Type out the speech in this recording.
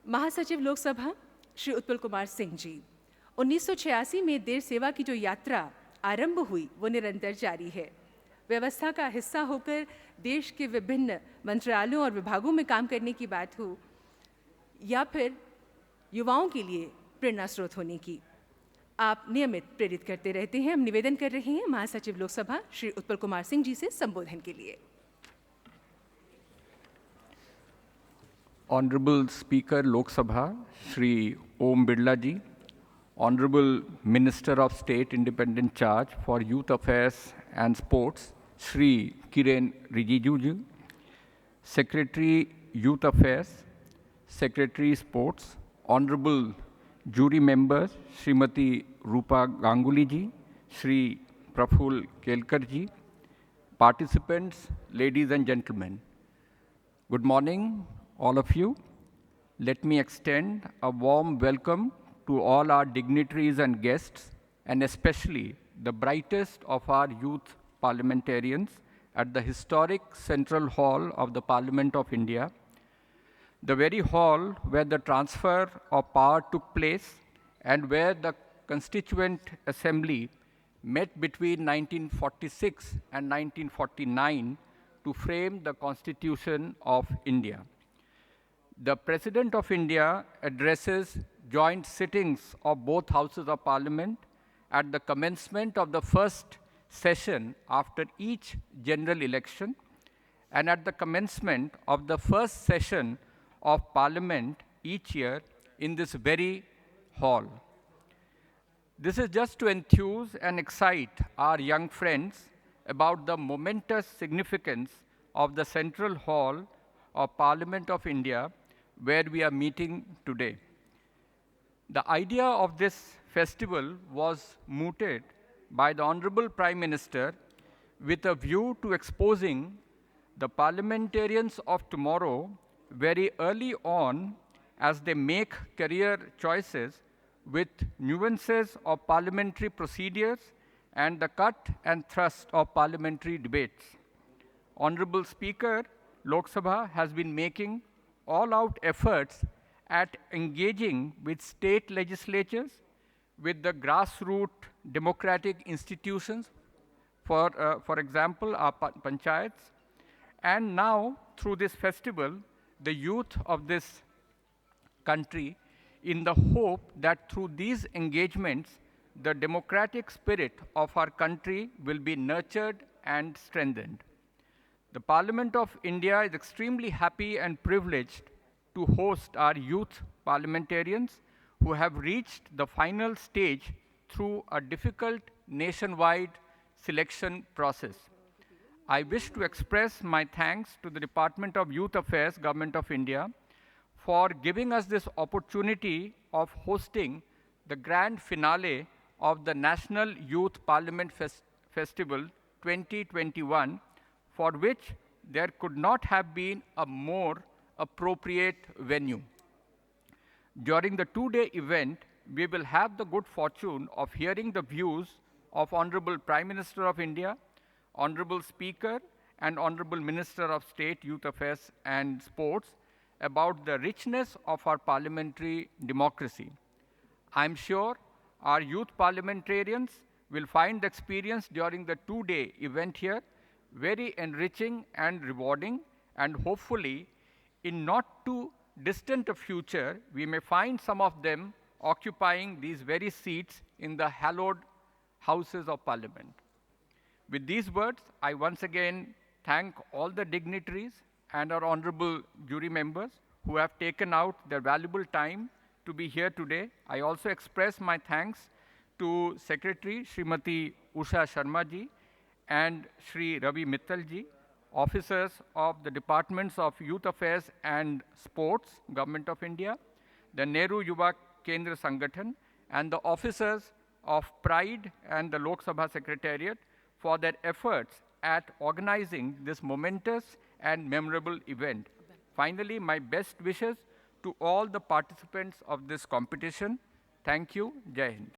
महासचिव लोकसभा श्री उत्पल कुमार सिंह जी, 1986 में देश सेवा की जो यात्रा आरंभ हुई वो निरंतर जारी है। व्यवस्था का हिस्सा होकर देश के विभिन्न मंत्रालयों और विभागों में काम करने की बात हो या फिर युवाओं के लिए प्रेरणा स्रोत होने की, आप नियमित प्रेरित करते रहते हैं। हम निवेदन कर रहे हैं महासचिव लोकसभा श्री उत्पल कुमार सिंह जी से संबोधन के लिए। Honorable Speaker Lok Sabha, Shri Om Birla ji, Honorable Minister of State Independent Charge for Youth Affairs and Sports, Shri Kiren Rijiju ji, Secretary Youth Affairs, Secretary Sports, Honorable Jury Members, Srimati Rupa Ganguly ji, Shri Praful Kelkar ji, participants, ladies and gentlemen, good morning, all of you. Let me extend a warm welcome to all our dignitaries and guests, and especially the brightest of our youth parliamentarians at the historic Central Hall of the Parliament of India, the very hall where the transfer of power took place and where the Constituent Assembly met between 1946 and 1949 to frame the Constitution of India. The President of India addresses joint sittings of both Houses of Parliament at the commencement of the first session after each general election and at the commencement of the first session of Parliament each year in this very hall. This is just to enthuse and excite our young friends about the momentous significance of the Central Hall of Parliament of India where we are meeting today. The idea of this festival was mooted by the Honorable Prime Minister with a view to exposing the parliamentarians of tomorrow very early on as they make career choices with nuances of parliamentary procedures and the cut and thrust of parliamentary debates. Honorable Speaker, Lok Sabha has been making all-out efforts at engaging with state legislatures, with the grassroots democratic institutions, for example, our panchayats, and now through this festival, the youth of this country, in the hope that through these engagements, the democratic spirit of our country will be nurtured and strengthened. The Parliament of India is extremely happy and privileged to host our youth parliamentarians who have reached the final stage through a difficult nationwide selection process. I wish to express my thanks to the Department of Youth Affairs, Government of India, for giving us this opportunity of hosting the grand finale of the National Youth Parliament Festival 2021, for which there could not have been a more appropriate venue. During the two-day event, we will have the good fortune of hearing the views of Honorable Prime Minister of India, Honorable Speaker, and Honorable Minister of State, Youth Affairs and Sports about the richness of our parliamentary democracy. I'm sure our youth parliamentarians will find the experience during the two-day event here very enriching and rewarding, and hopefully in not too distant a future, we may find some of them occupying these very seats in the hallowed Houses of Parliament. With these words, I once again thank all the dignitaries and our honorable jury members who have taken out their valuable time to be here today. I also express my thanks to Secretary Srimati Usha Sharma ji and Shri Ravi Mittal ji, officers of the Departments of Youth Affairs and Sports, Government of India, the Nehru Yuva Kendra Sangathan, and the officers of Pride and the Lok Sabha Secretariat for their efforts at organizing this momentous and memorable event. Finally, my best wishes to all the participants of this competition. Thank you. Jai Hind.